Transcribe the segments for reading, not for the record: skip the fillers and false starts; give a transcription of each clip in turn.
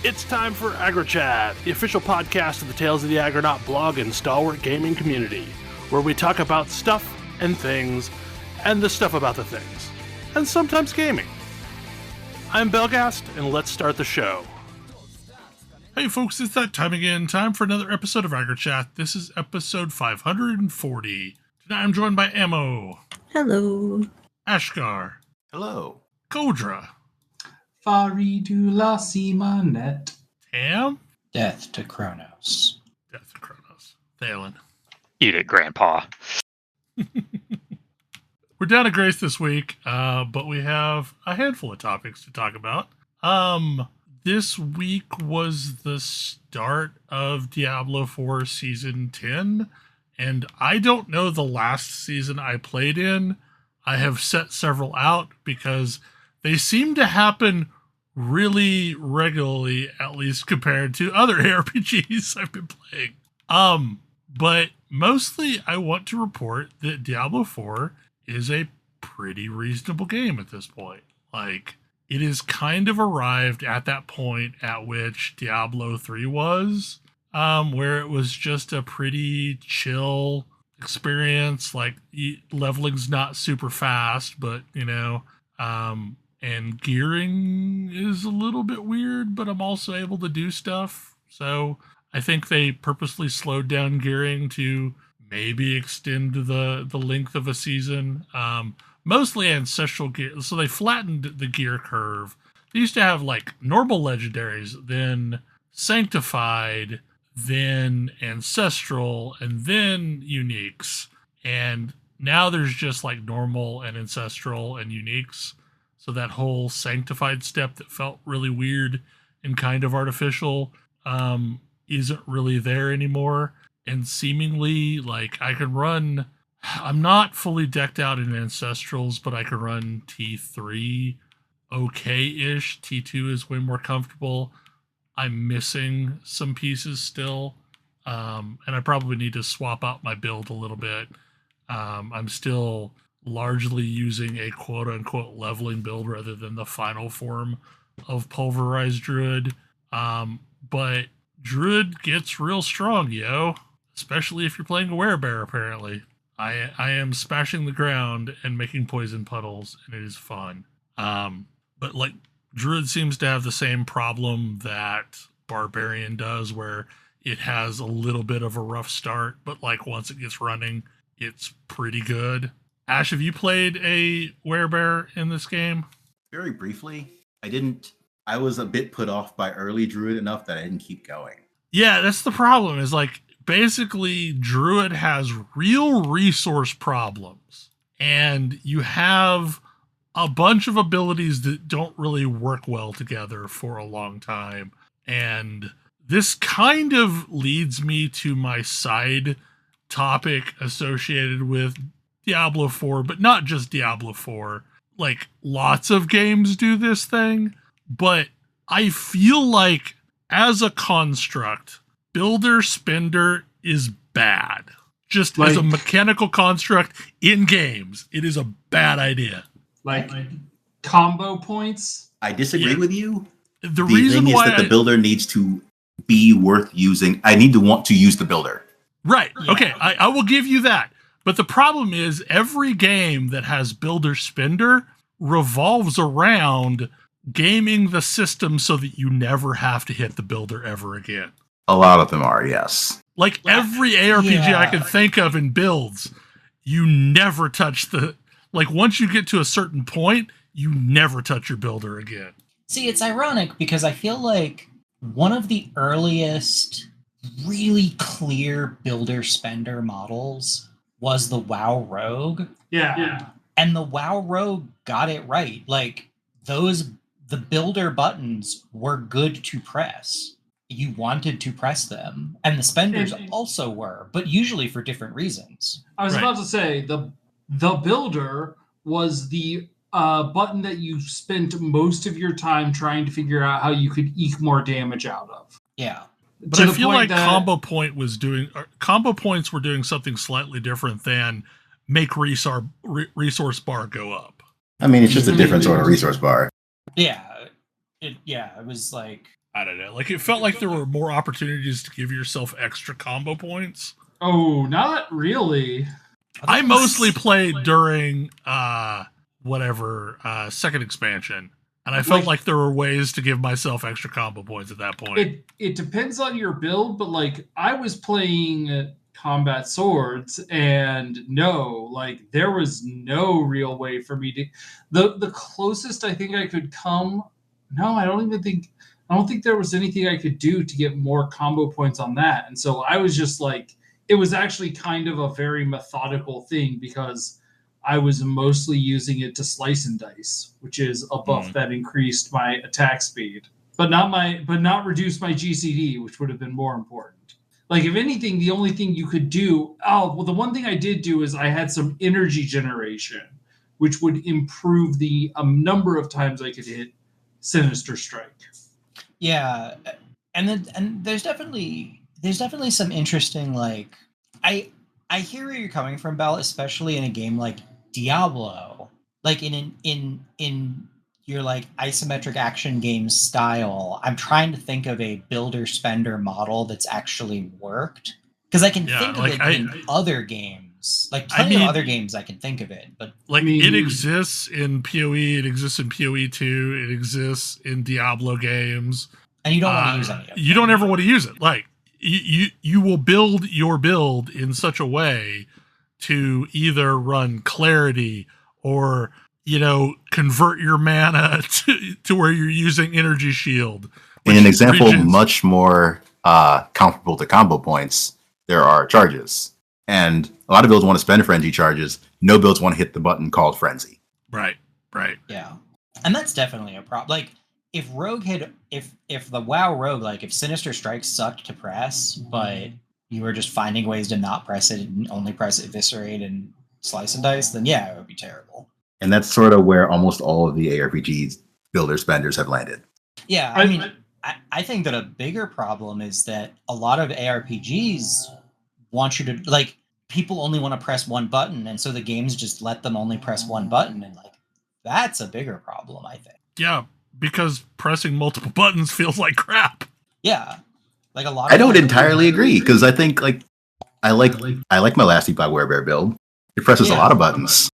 It's time for AggroChat, the official podcast of the Tales of the Aggronaut blog and stalwart gaming community, where we talk about stuff and things, and the stuff about the things, and sometimes gaming. I'm Belghast, and let's start the show. Hey folks, it's that time again. Time for another episode of AggroChat. This is episode 540. Tonight I'm joined by Ammo. Hello. Ashgar. Hello. Kodra. Faridula Simanet. Tam. Death to Kronos. Death to Kronos. Thalen. Eat it, Grandpa. We're down to Grace this week, but we have a handful of topics to talk about. This week was the start of Diablo IV Season 10, and I don't know the last season I played in. I have set several out because they seem to happen really regularly, at least compared to other ARPGs I've been playing. But mostly I want to report that Diablo IV is a pretty reasonable game at this point. Like, it is kind of arrived at that point at which Diablo 3 was, where it was just a pretty chill experience. Like, leveling's not super fast, but, and gearing is a little bit weird, but I'm also able to do stuff. So I think they purposely slowed down gearing to maybe extend the length of a season. Mostly ancestral gear. So they flattened the gear curve. They used to have like normal legendaries, then sanctified, then ancestral, and then uniques. And now there's just like normal and ancestral and uniques. So that whole sanctified step that felt really weird and kind of artificial isn't really there anymore. And seemingly, like, I can run... I'm not fully decked out in Ancestrals, but I can run T3 okay-ish. T2 is way more comfortable. I'm missing some pieces still. And I probably need to swap out my build a little bit. I'm still largely using a quote-unquote leveling build rather than the final form of Pulverized Druid. But Druid gets real strong, yo. Especially if you're playing a Werebear, apparently. I am smashing the ground and making poison puddles, and it is fun. But like, Druid seems to have the same problem that Barbarian does, where it has a little bit of a rough start, but like once it gets running, it's pretty good. Ash, have you played a Werebear in this game? Very briefly. I was a bit put off by early Druid enough that I didn't keep going. Yeah, that's the problem, is like, basically, Druid has real resource problems, and you have a bunch of abilities that don't really work well together for a long time. And this kind of leads me to my side topic associated with Diablo 4, but not just Diablo 4. Like, lots of games do this thing, but I feel like, as a construct, Builder Spender is bad. Just like, as a mechanical construct in games, it is a bad idea. Like combo points? I disagree with you. The reason thing is that the builder needs to be worth using. I need to want to use the builder. Right. Yeah. Okay, I will give you that. But the problem is every game that has Builder Spender revolves around gaming the system so that you never have to hit the builder ever again. A lot of them are, yes. Like every ARPG I can think of in builds, you never touch like once you get to a certain point, you never touch your builder again. See, it's ironic because I feel like one of the earliest really clear builder spender models was the WoW Rogue. Yeah. And the WoW Rogue got it right. Like the builder buttons were good to press. You wanted to press them, and the spenders also were, but usually for different reasons. I was about to say the builder was the button that you spent most of your time trying to figure out how you could eke more damage out of. Yeah, but I feel like combo points were doing something slightly different than make resource bar go up. I mean, it's just a different sort of resource bar. Yeah, it was like I don't know. Like, it felt like there were more opportunities to give yourself extra combo points. Oh, not really. I mostly played during second expansion, and I felt like there were ways to give myself extra combo points at that point. It depends on your build, but like I was playing combat swords, and there was no real way for me to. The closest I think I could come. No, I don't think there was anything I could do to get more combo points on that, and so I was just like. It was actually kind of a very methodical thing because I was mostly using it to slice and dice, which is a buff that increased my attack speed, but not reduce my GCD, which would have been more important. Like, if anything, the only thing you could do, the one thing I did do is I had some energy generation, which would improve the number of times I could hit Sinister Strike. Yeah, and there's definitely some interesting, like, I hear where you're coming from, Bal, especially in a game like Diablo, like in your like isometric action game style. I'm trying to think of a builder spender model that's actually worked, because I can think of it in other games, like plenty of other games I can think of it, but like it exists in PoE, it exists in PoE 2, it exists in Diablo games. And you don't want to use any of it. You don't ever want to use it. Like, you will build your build in such a way to either run clarity or, convert your mana to where you're using energy shield. In an example much more comparable to combo points, there are charges. And a lot of builds want to spend frenzy charges. No builds want to hit the button called frenzy. Right. Yeah. And that's definitely a problem. Like, if Rogue had, if the WoW Rogue, like if Sinister Strike sucked to press, but you were just finding ways to not press it and only press Eviscerate and Slice and Dice, then yeah, it would be terrible. And that's sort of where almost all of the ARPGs builder spenders have landed. Yeah, I mean, I think that a bigger problem is that a lot of ARPGs want you to, like, people only want to press one button, and so the games just let them only press one button, and like, that's a bigger problem, I think. Yeah. Because pressing multiple buttons feels like crap. Yeah, like a lot. I don't entirely agree, because I think I like my Lasty by Werebear build. It presses a lot of buttons.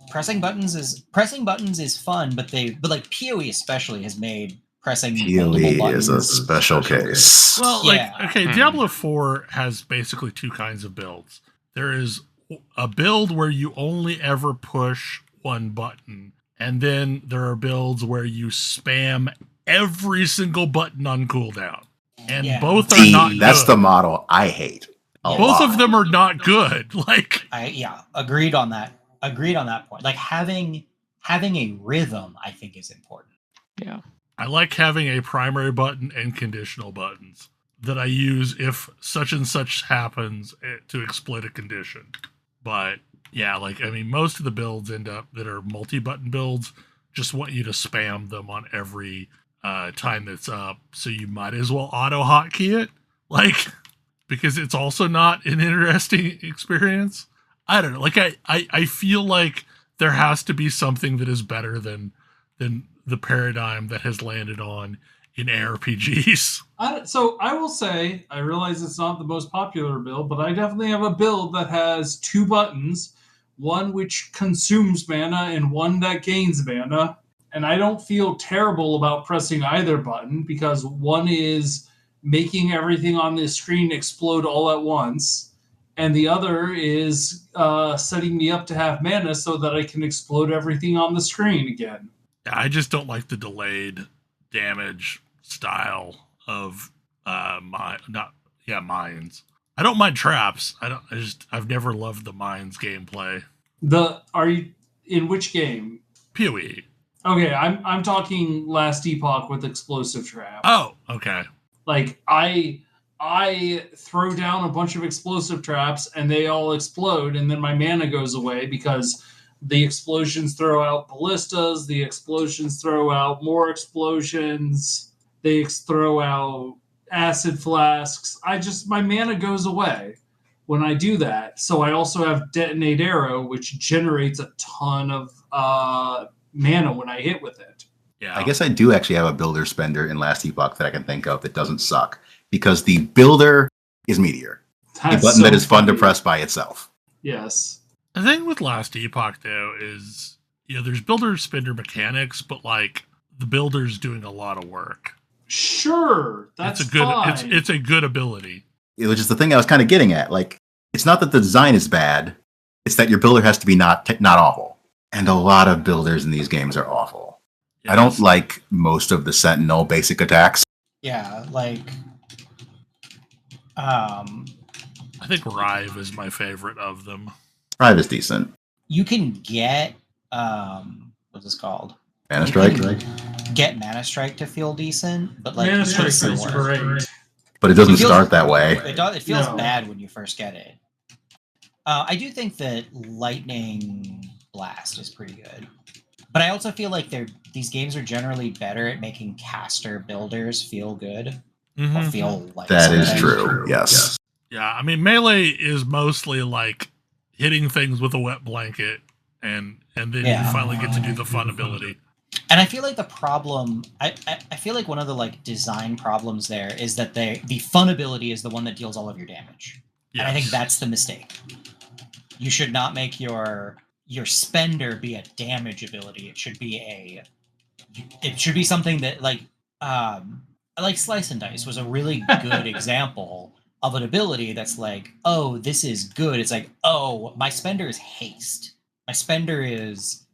Pressing buttons is fun, but like PoE especially has made pressing multiple buttons is a special case. Well, Diablo 4 has basically two kinds of builds. There is a build where you only ever push one button. And then there are builds where you spam every single button on cooldown. And both are not good. That's the model I hate. Both of them are not good. Like, agreed on that. Agreed on that point. Like, having a rhythm, I think, is important. Yeah. I like having a primary button and conditional buttons that I use if such and such happens to exploit a condition. But yeah, like, I mean, most of the builds end up that are multi-button builds just want you to spam them on every time that's up. So you might as well auto hotkey it, like, because it's also not an interesting experience. I don't know. Like, I feel like there has to be something that is better than the paradigm that has landed on in ARPGs. So I will say, I realize it's not the most popular build, but I definitely have a build that has two buttons. One which consumes mana and one that gains mana. And I don't feel terrible about pressing either button, because one is making everything on this screen explode all at once, and the other is setting me up to have mana so that I can explode everything on the screen again. I just don't like the delayed damage style of mines. I don't mind traps. I've never loved the mines gameplay. Are you in which game? PoE. Okay, I'm talking Last Epoch with explosive trap. Oh, okay. Like, I throw down a bunch of explosive traps and they all explode, and then my mana goes away because the explosions throw out ballistas, the explosions throw out more explosions, they throw out acid flasks. My mana goes away when I do that. So I also have Detonate Arrow, which generates a ton of mana when I hit with it. Yeah. I guess I do actually have a builder spender in Last Epoch that I can think of that doesn't suck, because the builder is Meteor, a button that is fun to press by itself. Yes. The thing with Last Epoch, though, is, there's builder spender mechanics, but, like, the builder's doing a lot of work. Sure, that's fine. It's a good ability. It was just the thing I was kind of getting at. Like, it's not that the design is bad, it's that your builder has to be not awful. And a lot of builders in these games are awful. Yes. I don't like most of the Sentinel basic attacks. Yeah, like... I think Rive is my favorite of them. Rive is decent. You can get... what's this called? Mana Strike? Get Mana Strike to feel decent, but like... Mana Strike is great. But it doesn't start that way. It feels bad when you first get it. I do think that Lightning Blast is pretty good. But I also feel like these games are generally better at making caster builders feel good. Mm-hmm. Or feel like that is true, yes. Yeah, I mean, Melee is mostly like hitting things with a wet blanket, and then you finally get to do the fun ability. And I feel like the problem, I feel like one of the like design problems there is that the fun ability is the one that deals all of your damage. Yes. And I think that's the mistake. You should not make your spender be a damage ability. It should be something that like Slice and Dice was a really good example of an ability that's like, oh, this is good. It's like, oh, my spender is haste. My spender is,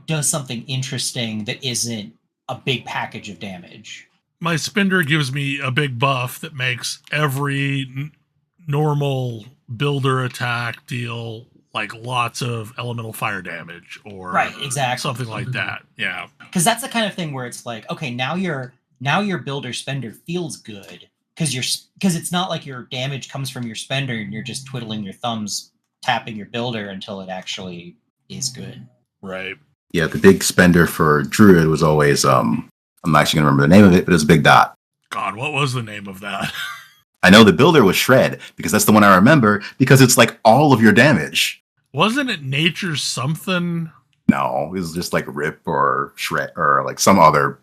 does something interesting that isn't a big package of damage. My spender gives me a big buff that makes every normal builder attack deal like lots of elemental fire damage or right, exactly. Something like that. Yeah. Because that's the kind of thing where it's like, okay, now your builder spender feels good because it's not like your damage comes from your spender and you're just twiddling your thumbs, tapping your builder until it actually is good. Right. Yeah, the big spender for Druid was always I'm actually gonna remember the name of it, but it was a big dot. God, what was the name of that? I know the builder was Shred, because that's the one I remember, because it's like all of your damage. Wasn't it Nature's something? No, it was just like Rip or Shred or like some other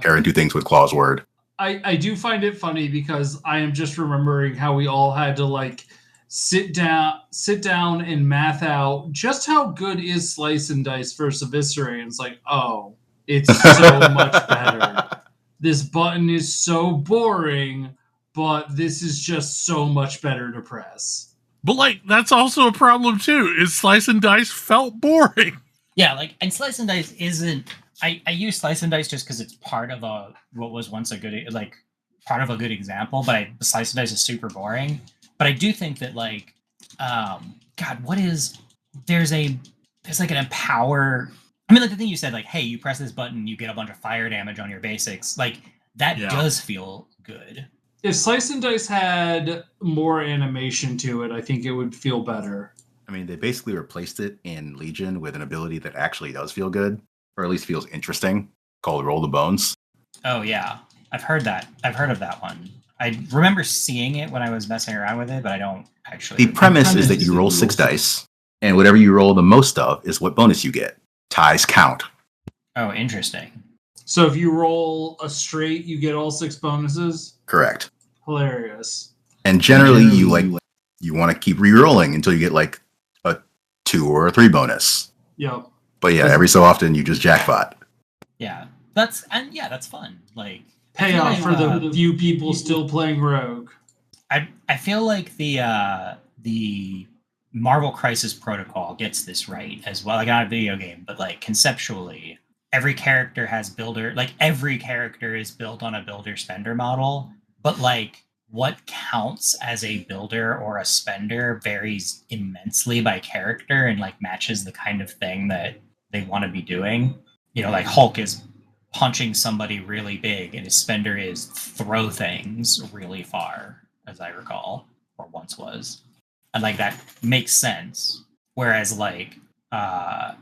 pair and do things with Claw's word. I do find it funny because I am just remembering how we all had to like sit down and math out just how good is Slice and Dice versus Eviscerate. And it's like, oh, it's so much better. This button is so boring, but this is just so much better to press. But like, that's also a problem too, is Slice and Dice felt boring. Yeah, like, and Slice and Dice isn't... I use Slice and Dice just because it's part of what was once a good, like, part of a good example, but Slice and Dice is super boring. But I do think that, like, there's like an empower... I mean, like, the thing you said, like, hey, you press this button, you get a bunch of fire damage on your basics. Like, that does feel good. If Slice and Dice had more animation to it, I think it would feel better. I mean, they basically replaced it in Legion with an ability that actually does feel good, or at least feels interesting, called Roll the Bones. Oh, yeah. I've heard that. I've heard of that one. I remember seeing it when I was messing around with it, but I don't actually... The premise is that you roll 6 dice, and whatever you roll the most of is what bonus you get. Ties count. Oh, interesting. So if you roll a straight, you get all 6 bonuses? Correct. Hilarious. And generally, you want to keep re-rolling until you get like a 2 or a 3 bonus. Yep. But yeah, every so often you just jackpot. Yeah, that's fun. Like, payoff for the few people still playing Rogue. I feel like the Marvel Crisis Protocol gets this right as well. Like, not a video game, but like conceptually, every character has builder. Like, every character is built on a builder spender model, but like what counts as a builder or a spender varies immensely by character and like matches the kind of thing that they want to be doing. Like Hulk is punching somebody really big and his spender is throw things really far, as I recall, or once was. And like that makes sense. Whereas like I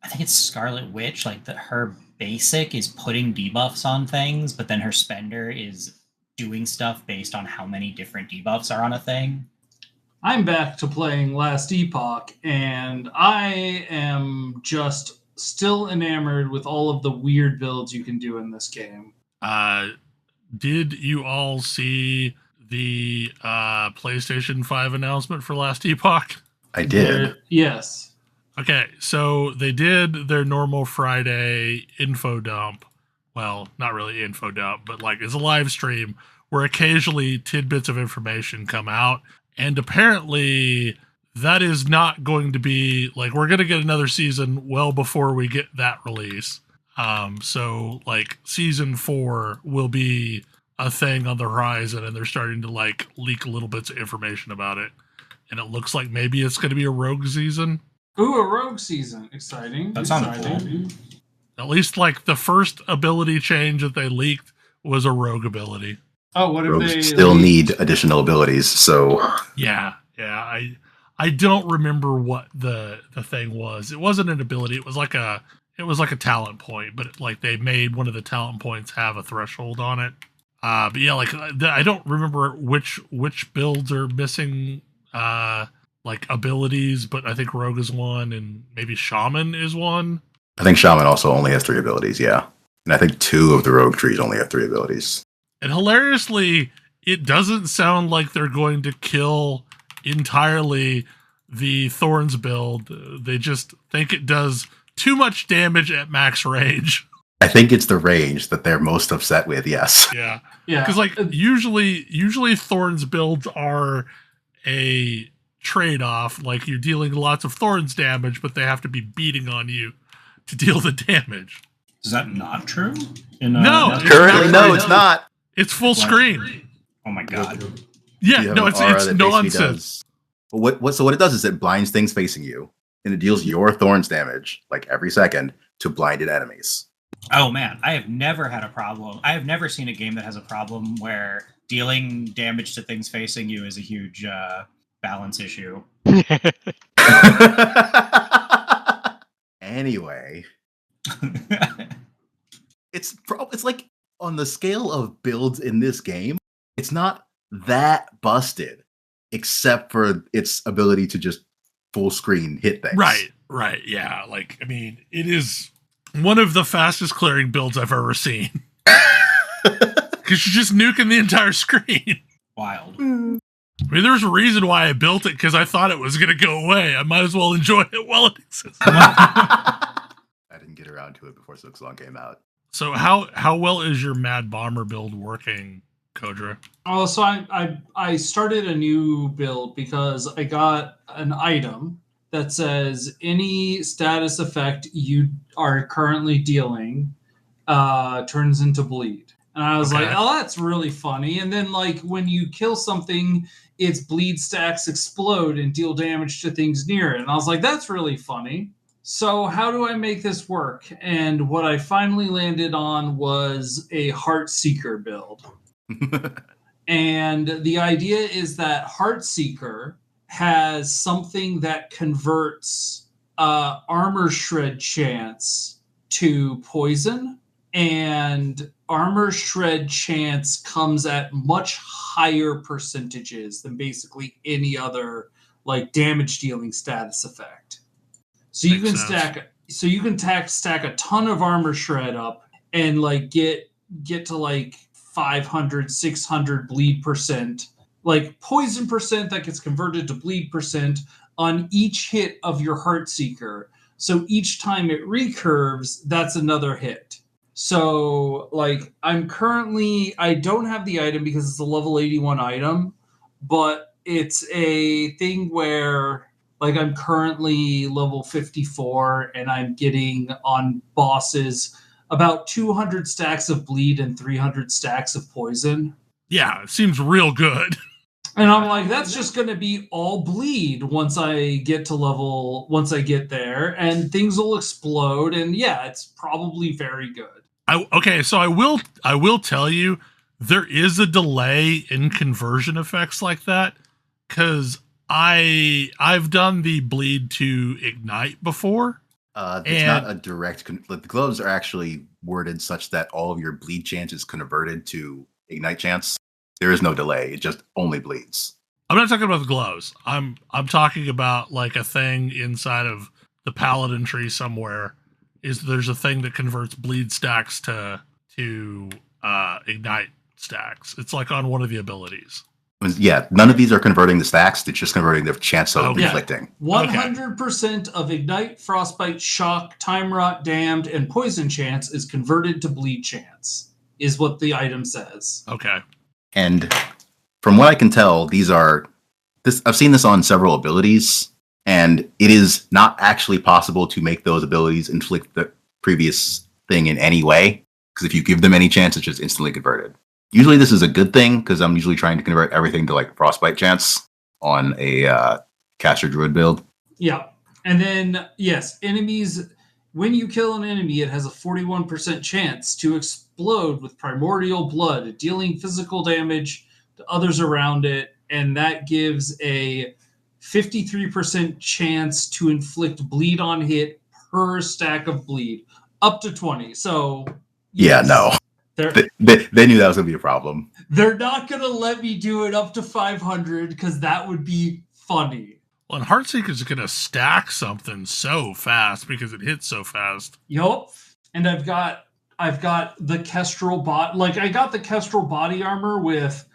think it's Scarlet Witch, like her basic is putting debuffs on things, but then her spender is doing stuff based on how many different debuffs are on a thing. I'm back to playing Last Epoch, and I am just still enamored with all of the weird builds you can do in this game. Did you all see the PlayStation 5 announcement for Last Epoch? I did. Yes. Okay, so they did their normal Friday info dump. Well, not really info dump, but like it's a live stream where occasionally tidbits of information come out. And apparently that is not going to be like, we're going to get another season well before we get that release. So like season 4 will be a thing on the horizon, and they're starting to like leak little bits of information about it. And it looks like maybe it's going to be a rogue season. Ooh, a rogue season. Exciting. That sounds cool. At least like the first ability change that they leaked was a rogue ability. Oh, what if Rogues they still need additional abilities, so Yeah. I don't remember what the thing was. It wasn't an ability. It was like a talent point, but like they made one of the talent points have a threshold on it. But yeah, like I don't remember which builds are missing like abilities, but I think Rogue is one, and maybe Shaman is one. I think Shaman also only has 3 abilities, yeah. And I think 2 of the Rogue trees only have 3 abilities. And hilariously, it doesn't sound like they're going to kill entirely the Thorns build. They just think it does too much damage at max range. I think it's the range that they're most upset with, yes. Yeah. Yeah. Because like usually Thorns builds are a trade-off. Like you're dealing lots of Thorns damage, but they have to be beating on you to deal the damage. Is that not true? No, Currently, no, it's not. It's full screen. Oh my god. Yeah, You have no, an aura it's that basically nonsense. does- what it does is it blinds things facing you, and it deals your Thorns damage, like every second, to blinded enemies. Oh man, I have never had a problem. I have never seen a game that has a problem where dealing damage to things facing you is a huge balance issue. Anyway, it's like on the scale of builds in this game, it's not that busted, except for its ability to just full screen hit things. Right, yeah. Like, I mean, it is one of the fastest clearing builds I've ever seen. Because you're just nuking the entire screen. Wild. I mean, there's a reason why I built it, because I thought it was going to go away. I might as well enjoy it while it exists. I didn't get around to it before Silksong came out. So how well is your Mad Bomber build working, Kodra? Oh, so I started a new build because I got an item that says any status effect you are currently dealing turns into bleed. And I was like, oh, that's really funny. And then like when you kill something, its bleed stacks explode and deal damage to things near it. And I was like, that's really funny. So how do I make this work? And what I finally landed on was a Heartseeker build. And the idea is that Heartseeker has something that converts armor shred chance to poison, and armor shred chance comes at much higher percentages than basically any other like damage dealing status effect. So you can stack a ton of armor shred up and like get to like 500, 600 bleed percent, like poison percent that gets converted to bleed percent on each hit of your Heartseeker. So each time it recurves, that's another hit. So like I don't have the item because it's a level 81 item, but it's a thing where like I'm currently level 54 and I'm getting on bosses about 200 stacks of bleed and 300 stacks of poison. Yeah, it seems real good. And I'm like, that's just going to be all bleed once I get there, and things will explode. And yeah, it's probably very good. So I will tell you, there is a delay in conversion effects like that, because I've done the bleed to ignite before. It's not a direct. The gloves are actually worded such that all of your bleed chance is converted to ignite chance. There is no delay. It just only bleeds. I'm not talking about the gloves. I'm talking about like a thing inside of the paladin tree somewhere is there's a thing that converts bleed stacks to ignite stacks. It's like on one of the abilities. Yeah, none of these are converting the stacks. It's just converting the chance of inflicting. 100% of ignite, frostbite, shock, time rot, damned, and poison chance is converted to bleed chance, is what the item says. Okay. And from what I can tell, I've seen this on several abilities, and it is not actually possible to make those abilities inflict the previous thing in any way, because if you give them any chance, it's just instantly converted. Usually this is a good thing, because I'm usually trying to convert everything to like frostbite chance on a caster druid build. Yeah. And then, yes, enemies, when you kill an enemy, it has a 41% chance to explode with primordial blood, dealing physical damage to others around it, and that gives a 53% chance to inflict bleed on hit per stack of bleed, up to 20. So, yes, yeah, no. They knew that was going to be a problem. They're not going to let me do it up to 500 because that would be funny. Well, and Heartseeker is going to stack something so fast because it hits so fast. Yup. And I've got the Kestrel bot. Like, I got the Kestrel body armor with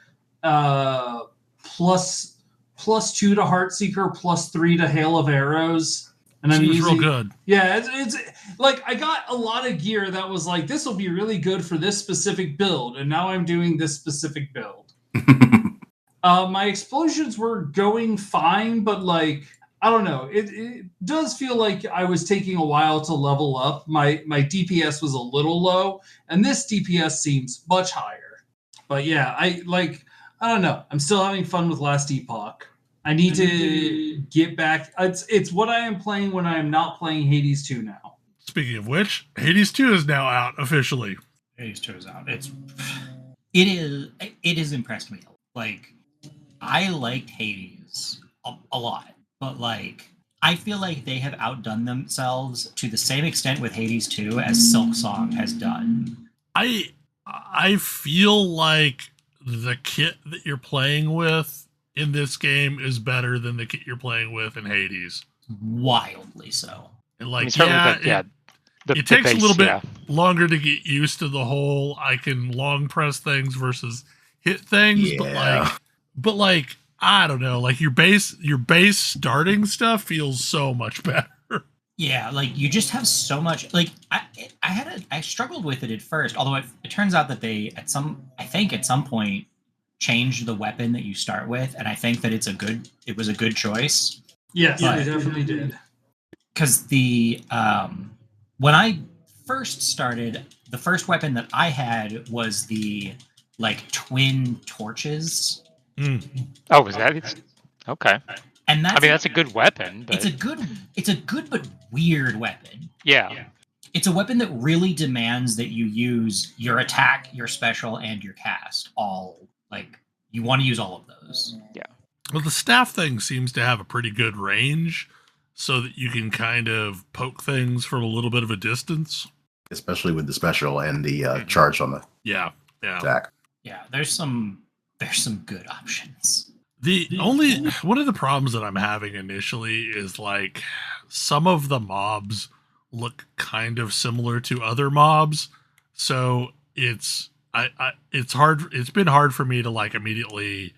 plus 2 to Heartseeker, plus 3 to Hail of Arrows. And I'm using, real good. Yeah, it's like I got a lot of gear that was like, this will be really good for this specific build, and now I'm doing this specific build. My explosions were going fine, but like, I don't know. It does feel like I was taking a while to level up. My DPS was a little low, and this DPS seems much higher. But yeah, I don't know. I'm still having fun with Last Epoch. I need to get back. It's what I am playing when I am not playing Hades 2 now. Speaking of which, Hades 2 is now out officially. Hades 2 is out. It has impressed me. Like, I liked Hades a lot, but like, I feel like they have outdone themselves to the same extent with Hades 2 as Silksong has done. I feel like the kit that you're playing with in this game is better than the kit you're playing with in Hades. Wildly so. And like, it takes a little bit longer to get used to the whole I can long press things versus hit things, but like I don't know, like your base starting stuff feels so much better. Yeah, like you just have so much. Like I struggled with it at first, although it turns out that they at some point changed the weapon that you start with, and I think that it was a good choice. Yes, they definitely did. Because when I first started, the first weapon that I had was the like twin torches. Oh, was that it? Okay. And that's a good weapon. But... It's a good but weird weapon. Yeah. It's a weapon that really demands that you use your attack, your special, and your cast all. Like, you want to use all of those. Yeah. Well, the staff thing seems to have a pretty good range so that you can kind of poke things from a little bit of a distance. Especially with the special and the charge on the attack. Yeah, there's some good options. One of the problems that I'm having initially is like some of the mobs look kind of similar to other mobs. So it's hard. It's been hard for me to like immediately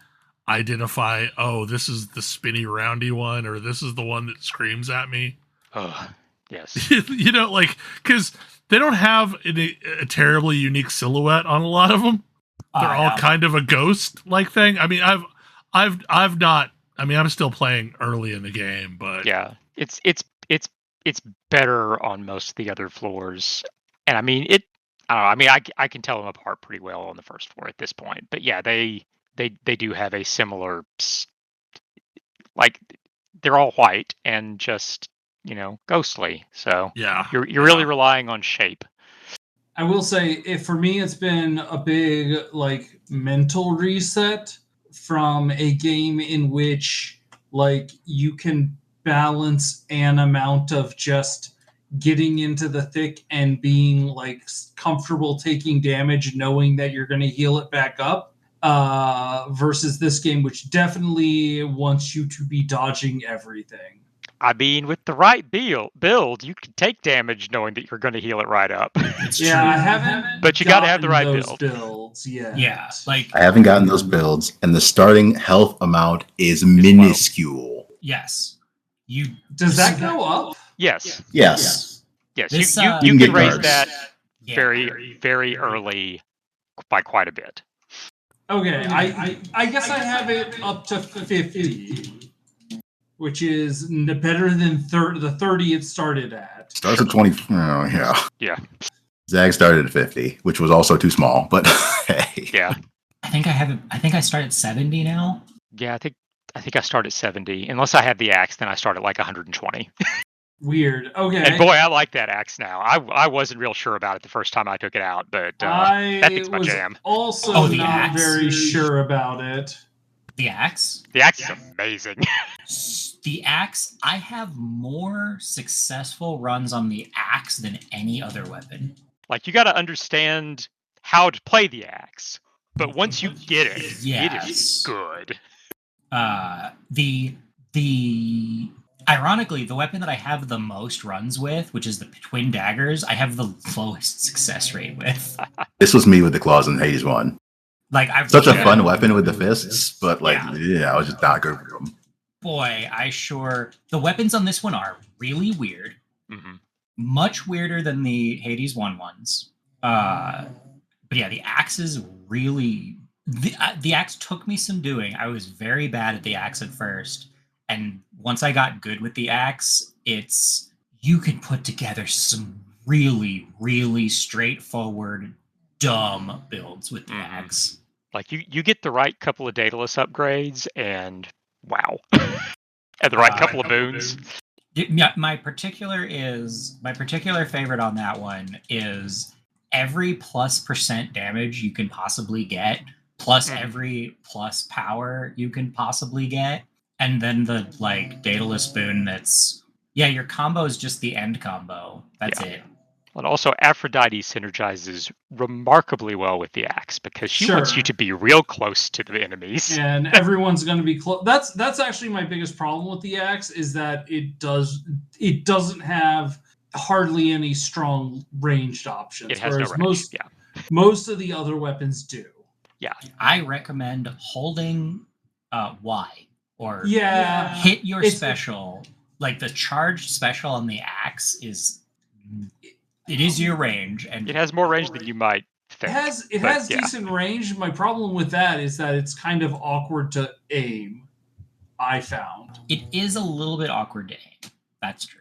identify, oh, this is the spinny roundy one, or this is the one that screams at me. Oh, yes. Like, because they don't have a terribly unique silhouette on a lot of them. They're all kind of a ghost-like thing. I mean, I've not. I mean, I'm still playing early in the game, but yeah, it's better on most of the other floors, and I mean it. I can tell them apart pretty well on the first floor at this point. But yeah, they do have a similar, like they're all white and just ghostly. So yeah, you're really relying on shape. I will say, for me, it's been a big like mental reset from a game in which like you can balance an amount of just getting into the thick and being like comfortable taking damage, knowing that you're going to heal it back up, versus this game, which definitely wants you to be dodging everything. I mean, with the right build, you can take damage knowing that you're going to heal it right up. It's Yeah, true. I haven't. But you gotta have the right those build. builds. Yeah. Yeah, like I haven't gotten those builds, and the starting health amount is minuscule. yes, you Does that go up? Yes. Yes. Yes. This, you you can can get raise guards. that yeah. very, very early by quite a bit. Okay, I guess I have it up to 50, which is better than the 30 it started at. Starts at 20. Oh, yeah. Yeah. Zag started at 50, which was also too small, but hey. Yeah. I think I start at 70 now. Yeah, I think I start at 70. Unless I have the axe, then I start at like 120. Weird. Okay. And boy, I like that axe now. I wasn't real sure about it the first time I took it out, but that thing's my was jam. also the not axe? very sure about it. The axe. The axe is amazing. The axe. I have more successful runs on the axe than any other weapon. Like, you got to understand how to play the axe, but once you get it, it Yes. is good. The ironically, the weapon that I have the most runs with, which is the twin daggers, I have the lowest success rate with. This was me with the claws in Hades 1. Like, I've Such a Yeah. fun weapon with the fists, but like, Yeah. yeah, I was just not good with them. boy, the weapons on this one are really weird. Mhm. Much weirder than the Hades 1 ones. But yeah, the axe is really the axe took me some doing. I was very bad at the axe at first, and once I got good with the axe, you can put together some really, really straightforward, dumb builds with the Mhm. axe. Like, you get the right couple of Daedalus upgrades, and wow. And the right couple of boons. Yeah, my particular favorite on that one is every +% damage you can possibly get, plus every plus power you can possibly get, and then the Daedalus boon that's your combo is just the end combo. That's Yeah. it. And also, Aphrodite synergizes remarkably well with the axe because she wants you to be real close to the enemies. And everyone's going to be close. That's actually my biggest problem with the axe is that it doesn't have hardly any strong ranged options. It has no range. Most of the other weapons do. Yeah. I recommend holding Y or Yeah. hit your special. Like the charged special on the axe is your range, and It has more range than you might think. It has decent range. My problem with that is that it's kind of awkward to aim. I found it is a little bit awkward to aim. That's true.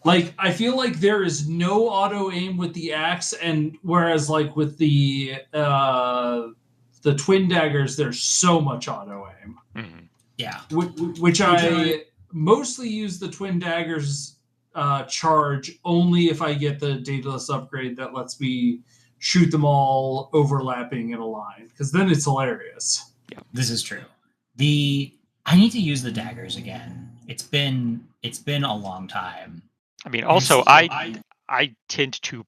Like, I feel like there is no auto aim with the axe, and whereas like with the twin daggers, there's so much auto aim. Mm-hmm. Yeah, which I mostly use the twin daggers charge only if I get the Daedalus upgrade that lets me shoot them all overlapping in a line, because then it's hilarious. Yeah, this is true. I need to use the daggers again. It's been a long time. I mean, also, I tend to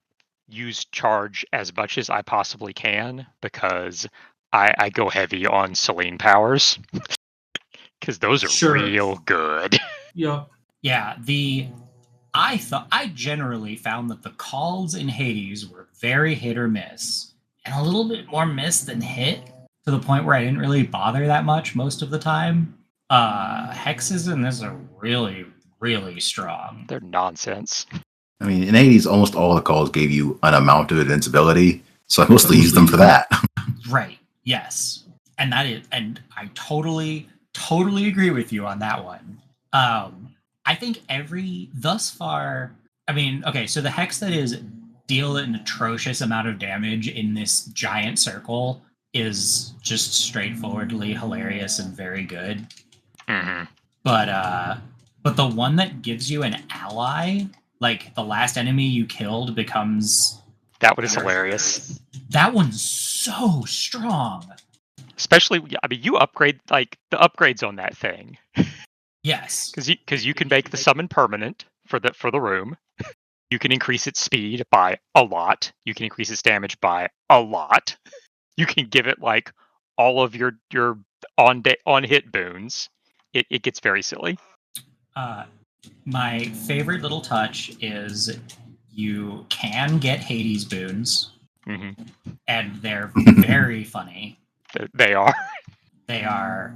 use charge as much as I possibly can because I go heavy on Selene powers because those are real good. Yeah. Yeah, I generally found that the calls in Hades were very hit or miss, and a little bit more miss than hit, to the point where I didn't really bother that much most of the time. Hexes in this are really, really strong. They're nonsense. I mean, in Hades, almost all the calls gave you an amount of invincibility, so I mostly used them for that. Right. Yes. And I totally agree with you on that one. I think thus far, I mean, okay, so the hex that is deal an atrocious amount of damage in this giant circle is just straightforwardly hilarious and very good. Mm-hmm. But the one that gives you an ally, like the last enemy you killed becomes... That one is hilarious. That one's so strong. Especially, I mean, you upgrade, like, the upgrades on that thing. Yes. Because you can make the summon permanent for the room. You can increase its speed by a lot. You can increase its damage by a lot. You can give it, like, all of your on hit boons. It gets very silly. My favorite little touch is you can get Hades boons, Hmm. and they're very funny. They are. They are.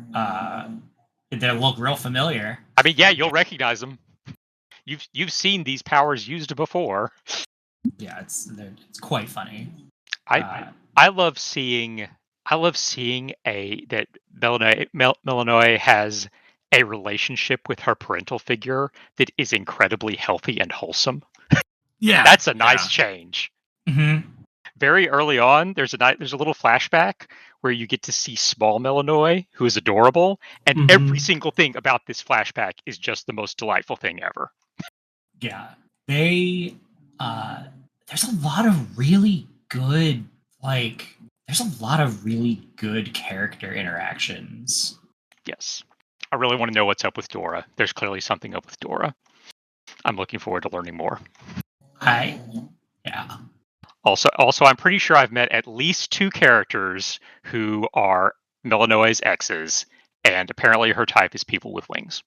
They look real familiar. I mean, yeah, you'll recognize them. You've seen these powers used before. Yeah, it's quite funny. I love seeing that Melanoe has a relationship with her parental figure that is incredibly healthy and wholesome. Yeah, That's a nice change. Mm-hmm. Very early on, there's a little flashback where you get to see small Melanoe, who is adorable, and Mhm. every single thing about this flashback is just the most delightful thing ever. Yeah, they. There's a lot of really good There's a lot of really good character interactions. Yes. I really want to know what's up with Dora. There's clearly something up with Dora. I'm looking forward to learning more. Yeah. Also, I'm pretty sure I've met at least 2 characters who are Melanoe's exes, and apparently her type is people with wings.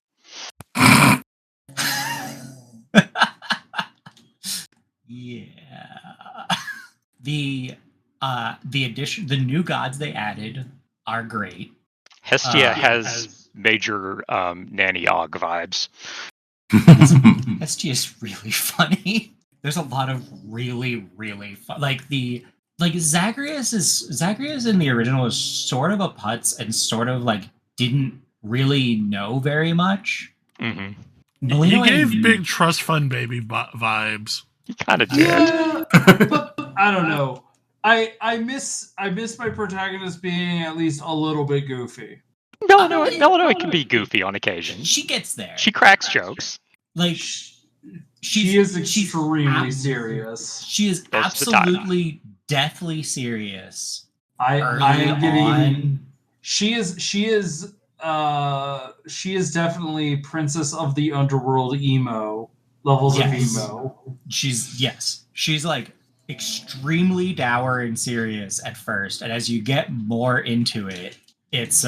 Yeah. The new gods they added are great. Hestia has major Nanny Og vibes. Hestia is really funny. There's a lot of really, really fun. Zagreus in the original is sort of a putz and sort of didn't really know very much. Mm-hmm. He gave big trust fund baby vibes. He kind of did. Yeah, but I don't know. I miss my protagonist being at least a little bit goofy. Melanoe can be goofy on occasion. She gets there. She cracks jokes. She is extremely serious. She is absolutely deathly serious. I am getting. She is definitely Princess of the Underworld emo levels of emo. She's like extremely dour and serious at first, and as you get more into it, it's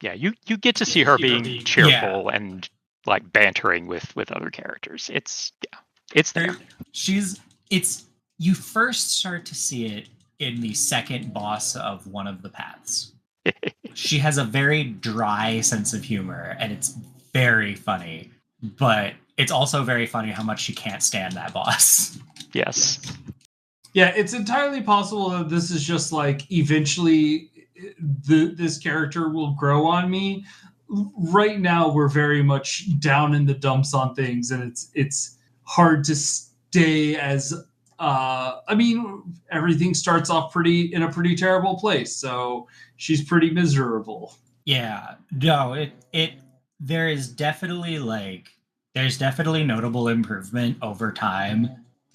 you get to see her being cheerful and like bantering with other characters. It's there. You first start to see it in the second boss of one of the paths. She has a very dry sense of humor, and it's very funny, but it's also very funny how much she can't stand that boss. Yes. Yeah, it's entirely possible that this is just like eventually this character will grow on me. Right now, we're very much down in the dumps on things, and it's hard to stay as. I mean, everything starts off in a pretty terrible place, so she's pretty miserable. Yeah, no, there's definitely notable improvement over time,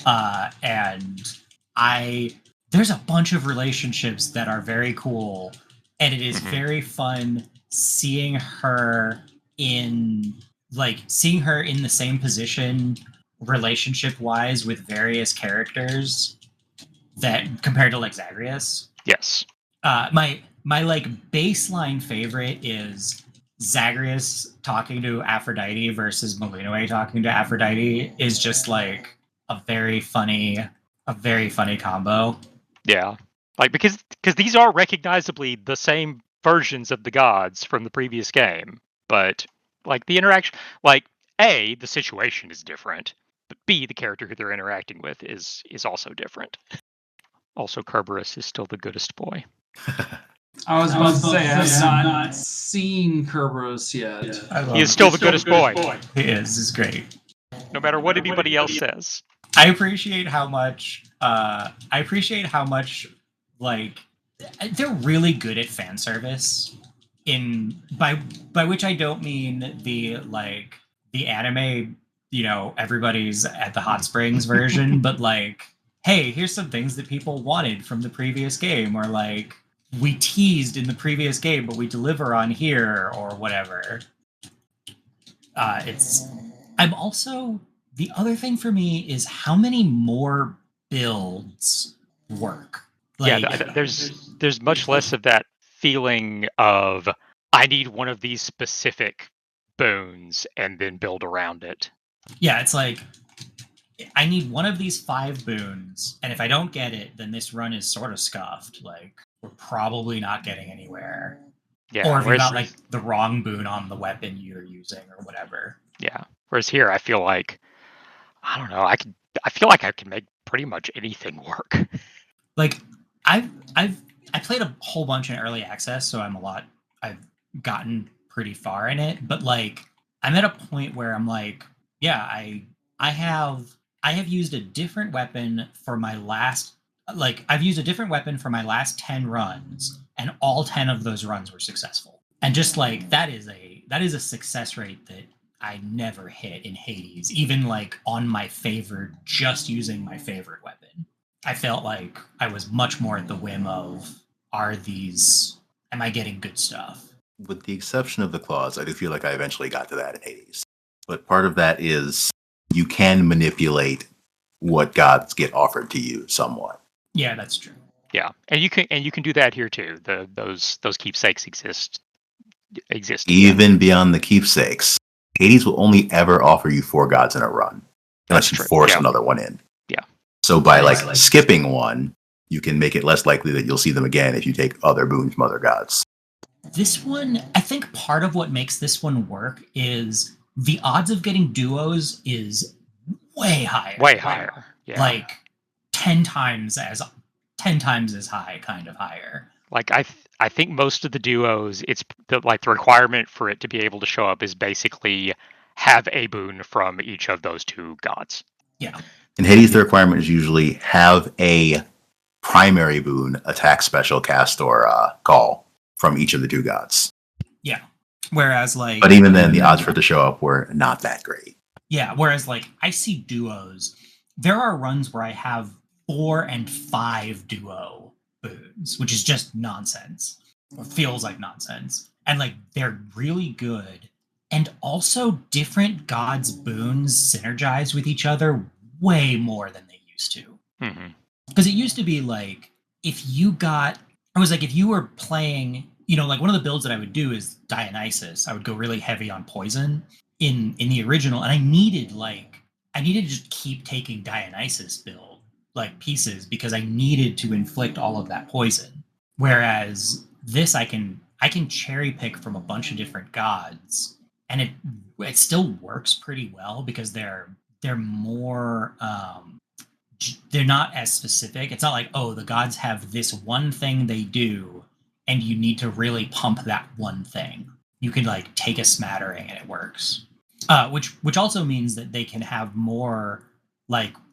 and there's a bunch of relationships that are very cool, and it is very fun seeing her in the same position relationship wise with various characters that compared to Zagreus. Yes. My baseline favorite is Zagreus talking to Aphrodite versus Melinoe talking to Aphrodite is just a very funny combo. Yeah. Because these are recognizably the same versions of the gods from the previous game, but the interaction, A, the situation is different, but B, the character who they're interacting with is also different. Also, Kerberos is still the goodest boy. I was about to say, I have not seen Kerberos yet. He is still the goodest boy. He is. He's great. No matter what anybody else says. I appreciate how much they're really good at fan service. By which I don't mean the anime, everybody's at the hot springs version, but hey, here's some things that people wanted from the previous game, or we teased in the previous game, but we deliver on here, or whatever. I'm also, the other thing for me is how many more builds work. There's much less of that feeling of I need one of these specific boons and then build around it. Yeah, it's like I need one of these 5 boons, and if I don't get it, then this run is sort of scuffed. Like, we're probably not getting anywhere. Yeah. Or if you got like the wrong boon on the weapon you're using or whatever. Yeah. Whereas here, I feel like, I don't know, I feel like I can make pretty much anything work. Like, I played a whole bunch in early access, so I've gotten pretty far in it, but like I'm at a point where I'm like, yeah, I have used a different weapon for my last I've used a different weapon for my last 10 runs, and all 10 of those runs were successful. And just like that is a success rate that I never hit in Hades, even like on my favorite, just using my favorite weapon. I felt like I was much more at the whim of, am I getting good stuff? With the exception of the claws, I do feel like I eventually got to that in Hades. But part of that is you can manipulate what gods get offered to you somewhat. Yeah, that's true. Yeah, and you can do that here too. Those keepsakes exist. Even beyond the keepsakes, Hades will only ever offer you 4 gods in a run, unless you force another one in. Yeah. So by like skipping one, you can make it less likely that you'll see them again if you take other boons from other gods. This one, I think part of what makes this one work is the odds of getting duos is way higher. Way higher. Yeah. Like 10 times as high, kind of higher. Like I think most of the duos, it's the requirement for it to be able to show up is basically have a boon from each of those 2 gods. Yeah. In Hades, the requirement is usually have a primary boon, attack, special, cast, or call from each of the 2 gods. Yeah. Whereas but even then, the odds for it to show up were not that great. Yeah. Whereas I see duos. There are runs where I have 4 and 5 duo boons, which is just nonsense. Or feels like nonsense. And they're really good. And also different gods' boons synergize with each other way more than they used to. Because it used to be if you were playing, one of the builds that I would do is Dionysus. I would go really heavy on poison in the original, and I needed to just keep taking Dionysus build pieces because I needed to inflict all of that poison. Whereas this, I can cherry pick from a bunch of different gods, and it still works pretty well because they're more they're not as specific. It's not like, oh, the gods have this one thing they do and you need to really pump that one thing. You can take a smattering and it works. Which also means that they can have more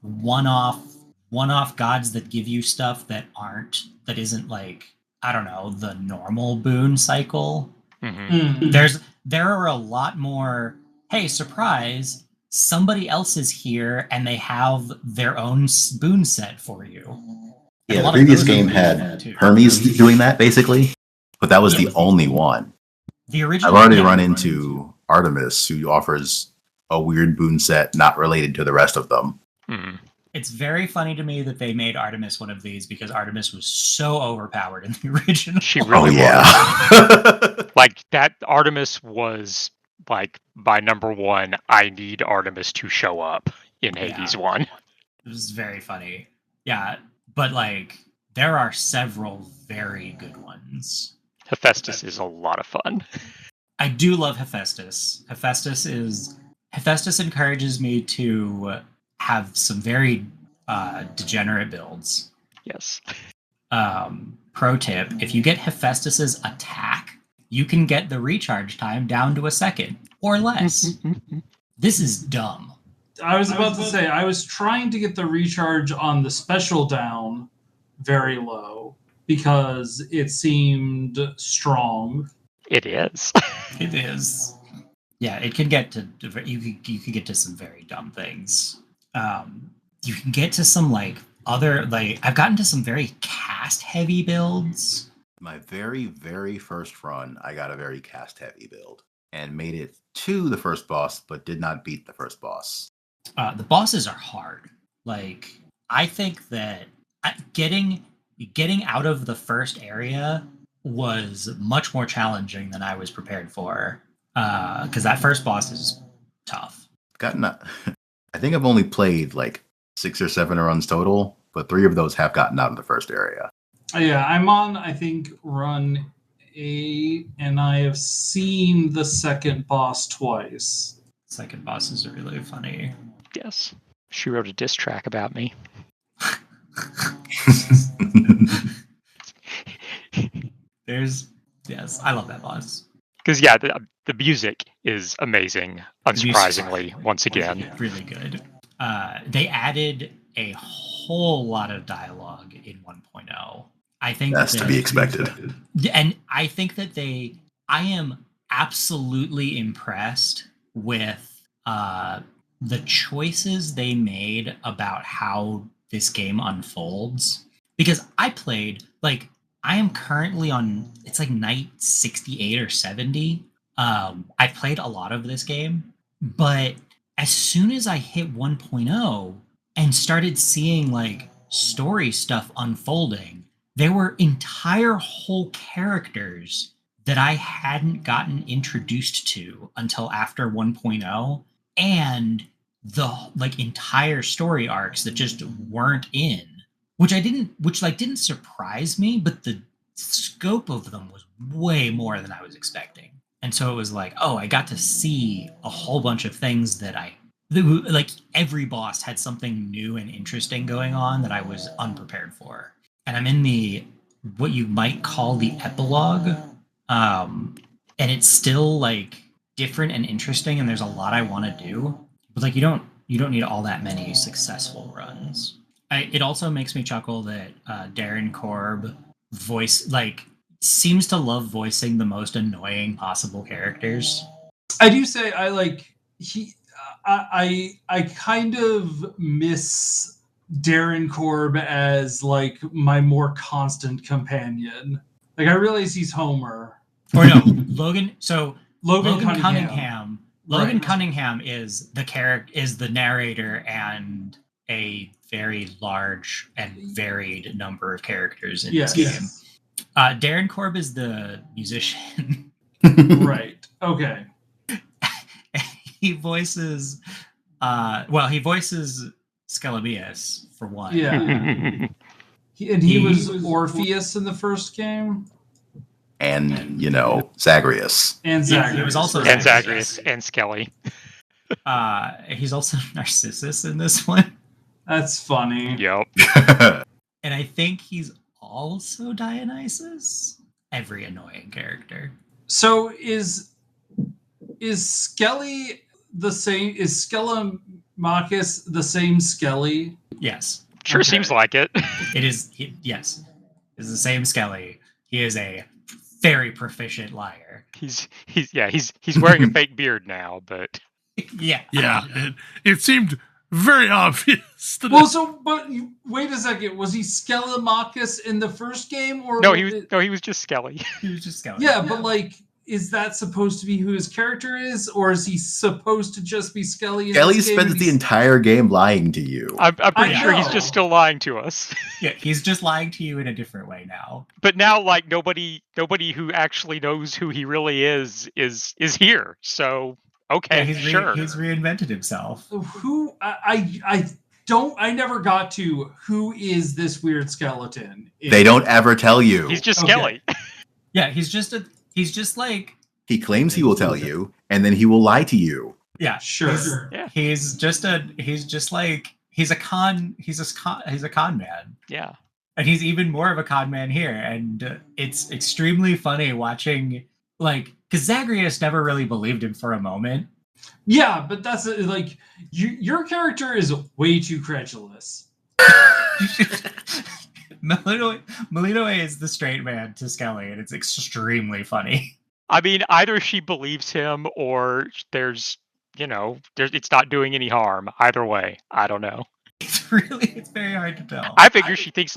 one-off gods that give you stuff that isn't I don't know, the normal boon cycle. There are a lot more, hey, surprise, somebody else is here and they have their own boon set for you. Yeah, the previous game had Hermes doing that basically, but that was the only one. The original. I've already run into Artemis, who offers a weird boon set not related to the rest of them. It's very funny to me that they made Artemis one of these because Artemis was so overpowered in the original. She really was. That Artemis was by number 1, I need Artemis to show up in Hades 1. It was very funny. Yeah, but there are several very good ones. Hephaestus is a lot of fun. I do love Hephaestus. Hephaestus encourages me to have some very degenerate builds. Yes. Pro tip, if you get Hephaestus's attack, you can get the recharge time down to a second or less. This is dumb. I was about to say, I was trying to get the recharge on the special down very low because it seemed strong. It is. It is. Yeah, it can get to, you can get to some very dumb things. You can get to some other, I've gotten to some very cast heavy builds. My very, very first run, I got a very cast heavy build and made it to the first boss, but did not beat the first boss. The bosses are hard. I think that getting out of the first area was much more challenging than I was prepared for. because that first boss is tough. I think I've only played like 6 or 7 runs total, but 3 of those have gotten out of the first area. Yeah, I'm on, I think, run 8, and I have seen the second boss twice. Second boss is really funny. Yes. She wrote a diss track about me. Yes, I love that boss. Because, yeah, the music is amazing, unsurprisingly, once again. Really good. They added a whole lot of dialogue in 1.0. I think That's to be expected. And I think that I am absolutely impressed with the choices they made about how this game unfolds. Because I am currently on, it's like night 68 or 70. I've played a lot of this game, but as soon as I hit 1.0 and started seeing like story stuff unfolding, there were entire whole characters that I hadn't gotten introduced to until after 1.0, and the like entire story arcs that just weren't in, which didn't surprise me, but the scope of them was way more than I was expecting. And so it was like, oh, I got to see a whole bunch of things that like every boss had something new and interesting going on that I was unprepared for. And I'm in what you might call the epilogue. And it's still like different and interesting, and there's a lot I want to do. But like you don't need all that many successful runs. It also makes me chuckle that Darren Korb seems to love voicing the most annoying possible characters. I do say I kind of miss Darren Korb as like my more constant companion. Like I realize he's Homer. Or no, Logan. So Logan Cunningham. Logan Cunningham is the narrator and a very large and varied number of characters in this game. Darren Korb is the musician. Right. Okay. He voices Scalabius for one. Yeah. He was Orpheus in the first game. And, Zagreus. And Zagreus. Yeah, he was also and Zagreus and Skelly. He's also Narcissus in this one. That's funny. Yep. And I think he's also Dionysus. Every annoying character. So is Skelly the same? Is Skelemachus the same Skelly? Yes. Sure seems like it. It is. Yes. It's the same Skelly. He is a very proficient liar. He's wearing a fake beard now, but Yeah. It seemed very obvious. But wait a second. Was he Skelemachus in the first game, or he was just Skelly. He was just Skelly. Yeah, but like, is that supposed to be who his character is, or is he supposed to just be Skelly? Skelly spends the entire game lying to you. I'm pretty sure he's just still lying to us. Yeah, he's just lying to you in a different way now. But now, like nobody who actually knows who he really is here. So okay, yeah, he's reinvented himself. Who I never got to who is this weird skeleton. They don't ever tell you. He's just Skelly. Yeah, he's just like he claims he will tell you, and then he will lie to you. Yeah, sure. He's a con man. Yeah. And he's even more of a con man here, and it's extremely funny watching, like, because Zagreus never really believed him for a moment. Yeah, but that's like your character is way too credulous. Melinoe is the straight man to Skelly, and it's extremely funny. I mean, either she believes him, or it's not doing any harm. Either way, I don't know. It's very hard to tell. I figure she thinks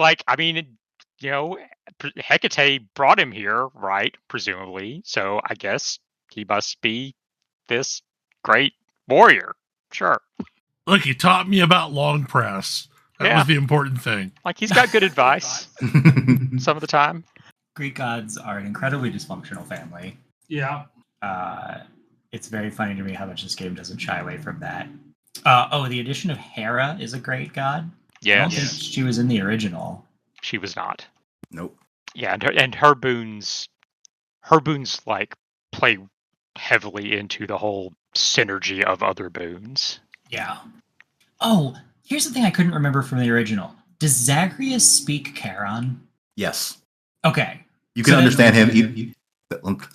Hecate brought him here, right? Presumably. So I guess he must be this great warrior. Sure. Look, he taught me about long press. That was the important thing. Like, he's got good advice some of the time. Greek gods are an incredibly dysfunctional family. Yeah. it's very funny to me how much this game doesn't shy away from that. The addition of Hera is a great god. I don't think Yes, she was in the original. she was not. Nope. Yeah, and her boons like play heavily into the whole synergy of other boons. Yeah. Oh, here's the thing I couldn't remember from the original. Does Zagreus speak Charon? Yes. Okay. You can So then- understand him.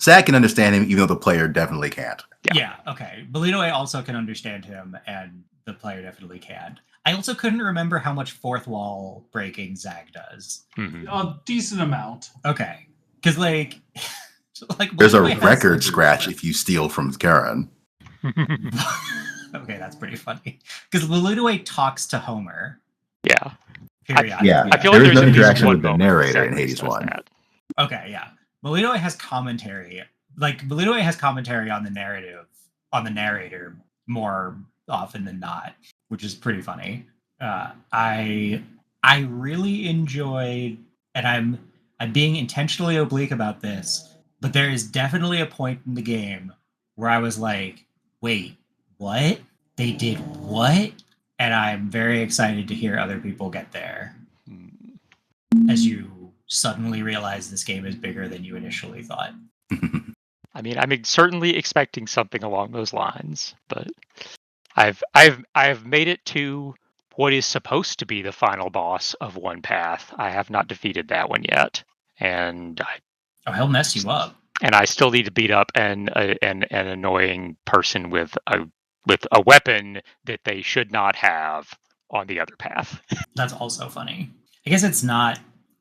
Zach can understand him, even though the player definitely can't. Yeah, okay. Belito also can understand him, and the player definitely can. I also couldn't remember how much fourth wall breaking Zag does. Mhm. A decent amount. Okay. Because, like There's a Belito has, record like, scratch if you steal from Karen. Okay, that's pretty funny. Because Belito talks to Homer Yeah. periodically. Yeah. I feel There's like no there's at least interaction one with the moment narrator in Zagreus Hades does 1. that. Okay, yeah. Belito has commentary. Like, Belito has commentary on the narrator more often than not, which is pretty funny. I really enjoyed, and I'm being intentionally oblique about this, but there is definitely a point in the game where I was like, wait, what? They did what? And I'm very excited to hear other people get there as you suddenly realize this game is bigger than you initially thought. I mean, I'm certainly expecting something along those lines, but I've made it to what is supposed to be the final boss of one path. I have not defeated that one yet, and He'll mess you up. I still need to beat up an annoying person with a weapon that they should not have on the other path. That's also funny. I guess it's not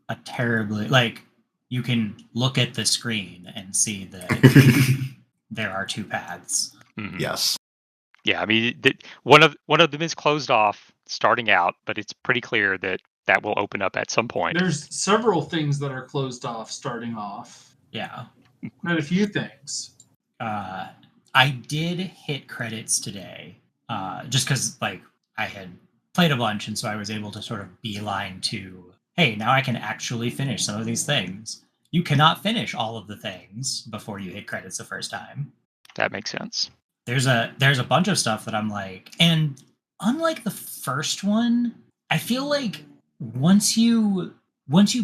a terribly, like, you can look at the screen and see that there are two paths. Mhm. Yes. Yeah, I mean, one of them is closed off starting out, but it's pretty clear that will open up at some point. There's several things that are closed off starting off. Yeah. Quite a few things. I did hit credits today, just because, like, I had played a bunch, and so I was able to sort of beeline to, hey, now I can actually finish some of these things. You cannot finish all of the things before you hit credits the first time. That makes sense. There's a bunch of stuff that I'm like, and unlike the first one, I feel like once you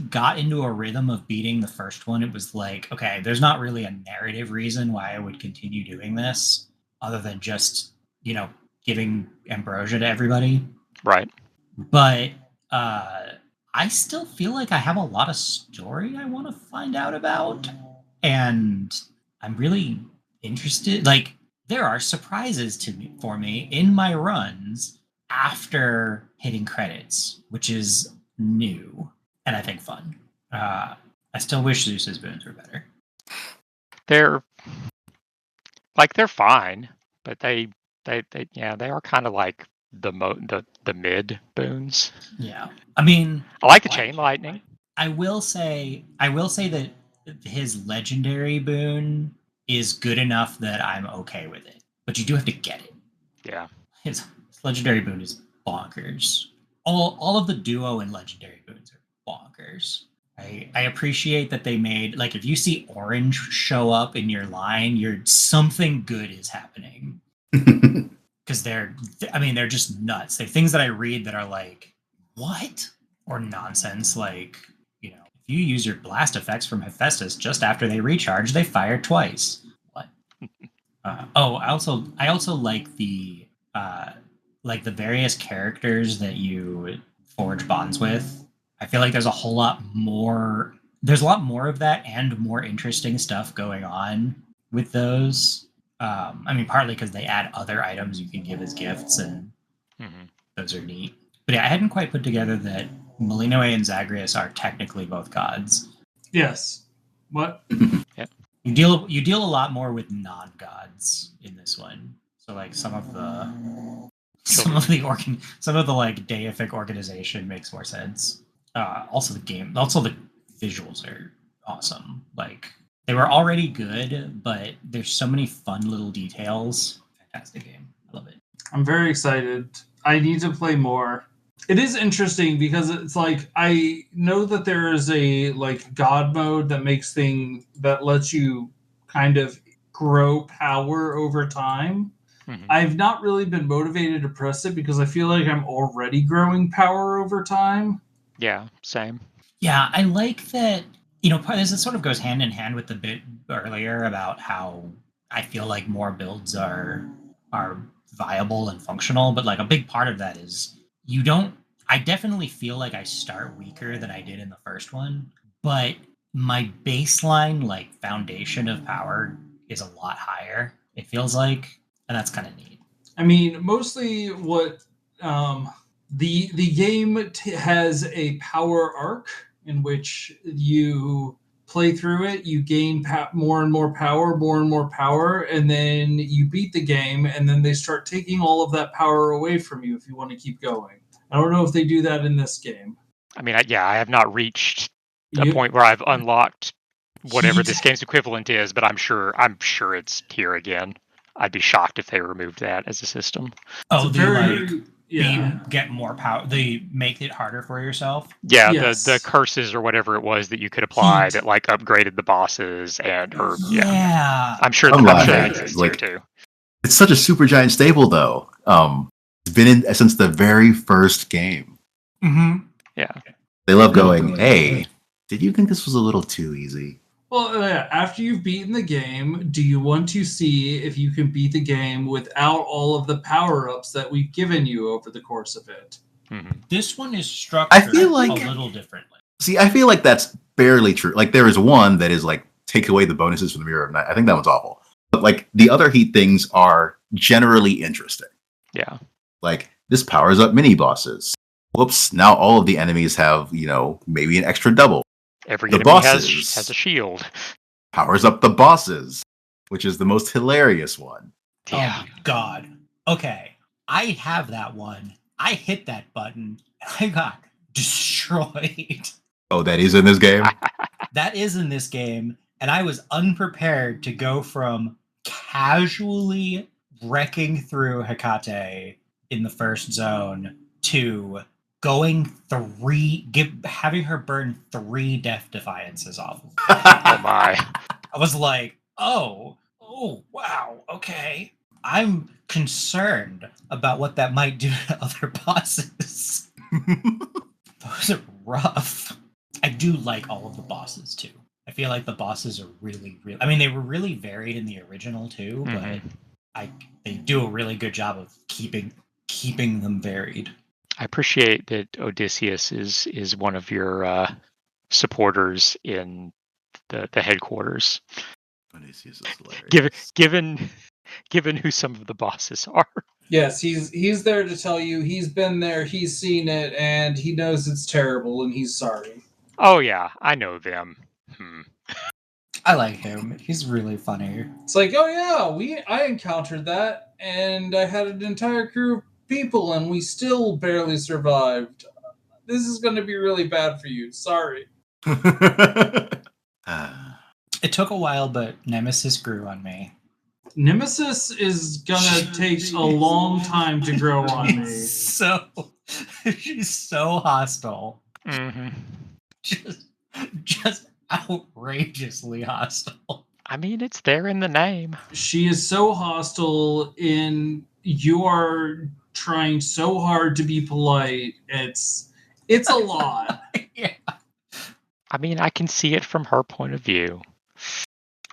got into a rhythm of beating the first one, it was like, okay, there's not really a narrative reason why I would continue doing this other than just, giving ambrosia to everybody. Right. But I still feel like I have a lot of story I want to find out about, and I'm really interested. Like, there are surprises for me in my runs after hitting credits, which is new and I think fun. I still wish Zeus's boons were better. They're fine, but they are kind of like the mid boons. Yeah, I mean, I like the chain lightning. I will say that his legendary boon is good enough that I'm okay with it, but you do have to get it. Yeah. His legendary boon is bonkers. All of the duo and legendary boons are bonkers. I appreciate that they made, like, if you see orange show up in your line, something good is happening. Because they're just nuts. They're things that I read that are like, what? Or nonsense. Like, if you use your blast effects from Hephaestus just after they recharge, they fire twice. What? I also like the various characters that you forge bonds with. I feel like there's a lot more of that and more interesting stuff going on with those. Partly because they add other items you can give as gifts, and those are neat. But yeah, I hadn't quite put together that Malinoe and Zagreus are technically both gods. Yes. What? Yep. You deal a lot more with non-gods in this one. So, like, some of the like deific organization makes more sense. Also the visuals are awesome. Like, they were already good, but there's so many fun little details. Fantastic game. I love it. I'm very excited. I need to play more. It is interesting because it's like, I know that there is a, like, god mode that lets you kind of grow power over time. I've not really been motivated to press it because I feel like I'm already growing power over time. Yeah, same. Yeah, I like that. Part of this sort of goes hand in hand with the bit earlier about how I feel like more builds are viable and functional, but like a big part of that is you don't. I definitely feel like I start weaker than I did in the first one, but my baseline like foundation of power is a lot higher. It feels like, and that's kind of neat. I mean, mostly what the game has a power arc in which you play through it, you gain more and more power, and then you beat the game, and then they start taking all of that power away from you if you want to keep going. I don't know if they do that in this game. I mean, I have not reached a point where I've unlocked whatever this game's equivalent is, but I'm sure it's here again. I'd be shocked if they removed that as a system. Oh, they get more power. They make it harder for yourself. Yeah, yes. the curses or whatever it was that you could apply that like upgraded the bosses yeah. I'm sure that exists here too. It's such a super giant staple, though. It's been in since the very first game. Mm-hmm. Yeah, they love going. Hey, did you think this was a little too easy? Well, after you've beaten the game, do you want to see if you can beat the game without all of the power-ups that we've given you over the course of it? Mm-hmm. This one is structured a little differently. See, I feel like that's barely true. Like, there is one that is like, take away the bonuses from the Mirror of Night. I think that one's awful. But like, the other Heat things are generally interesting. Yeah. Like, this powers up mini-bosses. Whoops, now all of the enemies have, maybe an extra double. Every enemy has a shield. Powers up the bosses, which is the most hilarious one. Yeah. Oh my god. Okay. I have that one. I hit that button and I got destroyed. Oh, that is in this game? That is in this game. And I was unprepared to go from casually wrecking through Hecate in the first zone to going having her burn 3 Death Defiances off of Oh my. I was like, oh, wow, okay. I'm concerned about what that might do to other bosses. Those are rough. I do like all of the bosses, too. I feel like the bosses are really, I mean, they were really varied in the original, too, but they do a really good job of keeping them varied. I appreciate that Odysseus is one of your supporters in the headquarters. Odysseus is hilarious. Given who some of the bosses are. Yes, he's there to tell you he's been there, he's seen it, and he knows it's terrible, and he's sorry. Oh yeah, I know them. I like him. He's really funny. It's like, oh yeah, I encountered that, and I had an entire crew of people, and we still barely survived. This is going to be really bad for you. Sorry. It took a while, but Nemesis grew on me. Nemesis is gonna take a long time to grow on me. She's so hostile. Mm-hmm. Just outrageously hostile. I mean, it's there in the name. She is so hostile you are trying so hard to be polite. It's a lot. Yeah. I mean, I can see it from her point of view.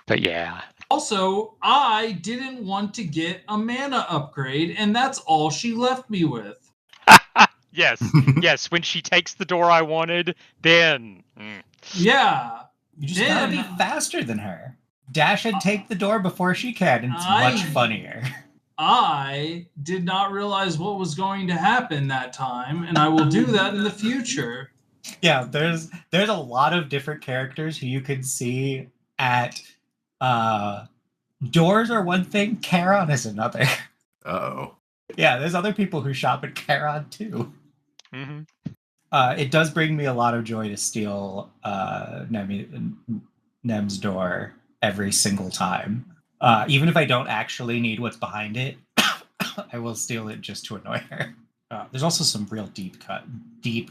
But yeah. Also, I didn't want to get a mana upgrade, and that's all she left me with. Yes. When she takes the door I wanted, then... Yeah. You just gotta be faster than her. Dash and take the door before she can, and it's much funnier. I did not realize what was going to happen that time, and I will do that in the future. Yeah, there's a lot of different characters who you can see at doors are one thing, Charon is another. Uh-oh. Yeah, there's other people who shop at Charon too. Mm-hmm. It does bring me a lot of joy to steal Nem's door every single time. Even if I don't actually need what's behind it, I will steal it just to annoy her. There's also some real deep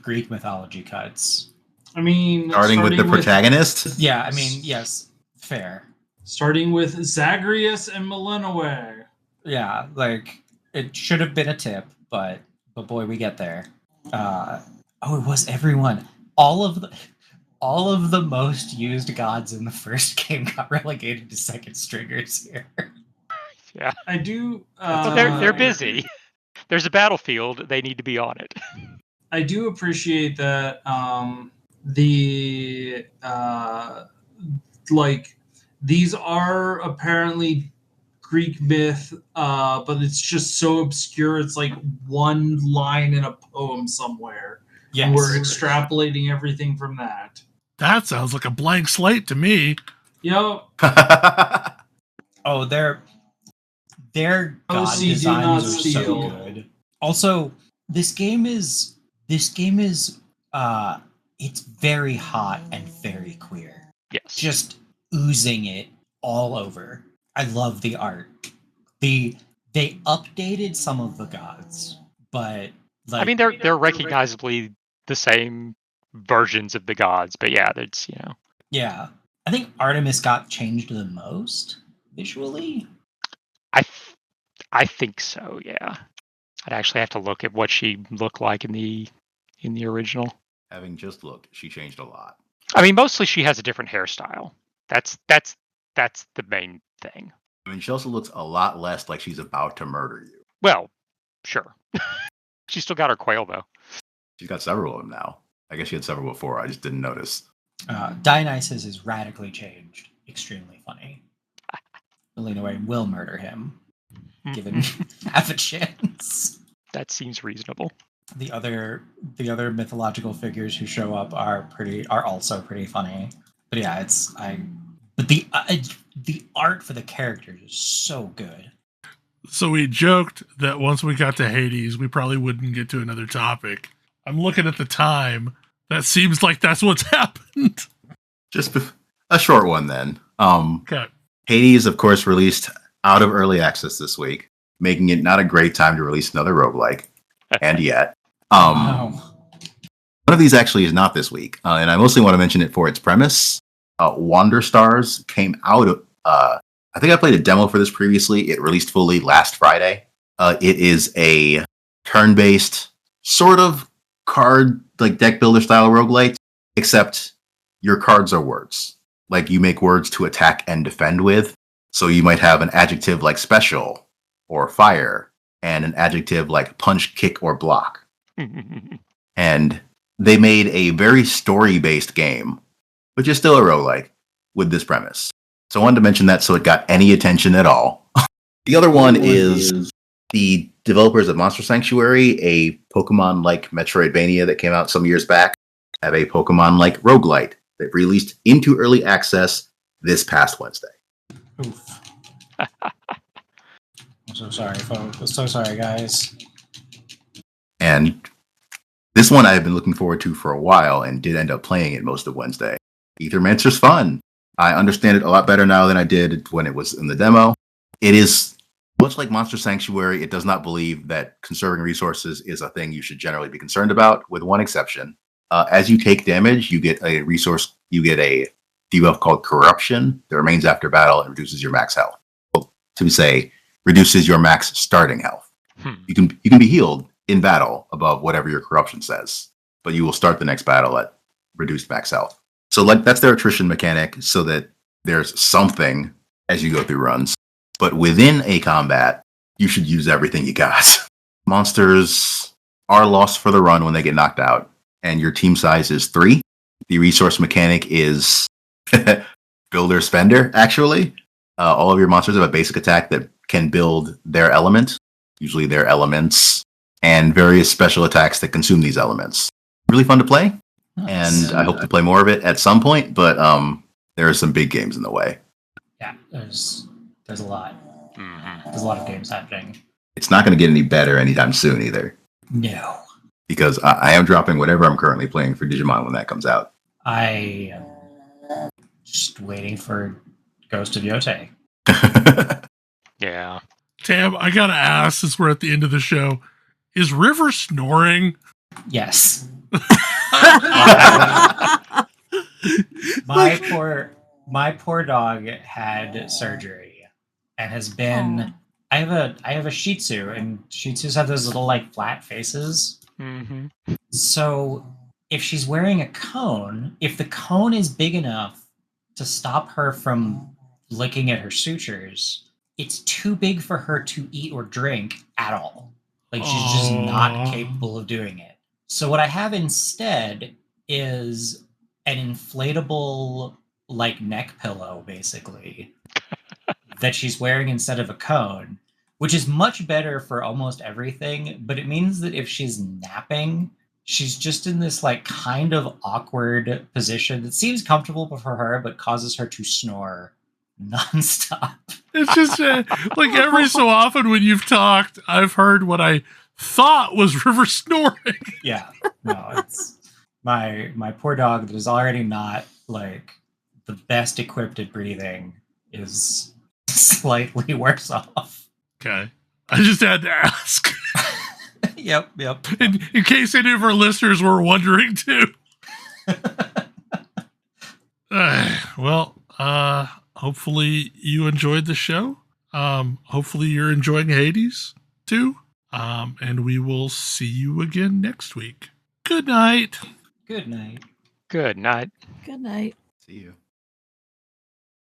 Greek mythology cuts. I mean, starting with the protagonist? Yeah, I mean, yes, fair. Starting with Zagreus and Millenoway. Yeah, like it should have been a tip, but boy, we get there. It was everyone. All of the most used gods in the first game got relegated to second stringers here. Yeah. I do. Well, they're busy. There's a battlefield. They need to be on it. I do appreciate that. These are apparently Greek myth, but it's just so obscure. It's like one line in a poem somewhere. Yes. And we're extrapolating everything from that. That sounds like a blank slate to me. Yep. Oh, their god OC, do designs not are so steal. good. Also, this game is it's very hot and very queer. Yes. Just oozing it all over. I love the art. They updated some of the gods, but like, I mean, they're recognizably the same versions of the gods, but yeah, it's yeah. I think Artemis got changed the most visually. I think so. Yeah, I'd actually have to look at what she looked like in the original. Having just looked, she changed a lot. I mean, mostly she has a different hairstyle. That's the main thing. I mean, she also looks a lot less like she's about to murder you. Well, sure. She's still got her quail though. She's got several of them now. I guess she had several before. I just didn't notice. Dionysus is radically changed. Extremely funny. Melina Wayne will murder him, given half a chance. That seems reasonable. The other mythological figures who show up are also pretty funny. But yeah, but the art for the characters is so good. So we joked that once we got to Hades, we probably wouldn't get to another topic. I'm looking at the time. That seems like that's what's happened. Just a short one then. Okay. Hades, of course, released out of early access this week, making it not a great time to release another roguelike. And yet. Wow. One of these actually is not this week, and I mostly want to mention it for its premise. Wander Stars came out of... I think I played a demo for this previously. It released fully last Friday. It is a turn-based, sort of card, like deck builder style roguelite, except your cards are words. Like, you make words to attack and defend with. So you might have an adjective like special or fire, and an adjective like punch, kick, or block. And they made a very story-based game, which is still a roguelike, with this premise. So I wanted to mention that so it got any attention at all. The other one is the developers of Monster Sanctuary, a Pokemon-like Metroidvania that came out some years back, have a Pokemon-like roguelite that released into early access this past Wednesday. Oof. I'm so sorry, folks. I'm so sorry, guys. And this one I've been looking forward to for a while and did end up playing it most of Wednesday. Aethermancer's fun. I understand it a lot better now than I did when it was in the demo. It is much like Monster Sanctuary. It does not believe that conserving resources is a thing you should generally be concerned about, with one exception. As you take damage, you get a debuff called Corruption that remains after battle and reduces your max health. Well, to say, reduces your max starting health. You can be healed in battle above whatever your Corruption says, but you will start the next battle at reduced max health. So that's their attrition mechanic, so that there's something as you go through runs. But within a combat, you should use everything you got. Monsters are lost for the run when they get knocked out, and your team size is 3. The resource mechanic is builder spender, actually. All of your monsters have a basic attack that can build their element, usually their elements, and various special attacks that consume these elements. Really fun to play. And I hope to play more of it at some point, but there are some big games in the way. Yeah, there's a lot. There's a lot of games happening. It's not going to get any better anytime soon either. No. Because I am dropping whatever I'm currently playing for Digimon when that comes out. I am just waiting for Ghost of Yote. Yeah. Tam, I gotta ask, since we're at the end of the show, is River snoring? Yes. My My poor dog had surgery and has been. I have a Shih Tzu, and Shih Tzus have those little like flat faces. Mm-hmm. So if she's wearing a cone, if the cone is big enough to stop her from licking at her sutures, it's too big for her to eat or drink at all. Like she's just not capable of doing it. So what I have instead is an inflatable like neck pillow, basically, that she's wearing instead of a cone, which is much better for almost everything. But it means that if she's napping, she's just in this like kind of awkward position that seems comfortable for her, but causes her to snore nonstop. It's just like every so often when you've talked, I've heard what I thought was River snoring. Yeah, no, it's my poor dog that is already not like the best equipped at breathing is slightly worse off. Okay. I just had to ask. Yep. In case any of our listeners were wondering too. Hopefully you enjoyed the show. Hopefully you're enjoying Hades too. And we will see you again next week. Good night. Good night. Good night. Good night. See you.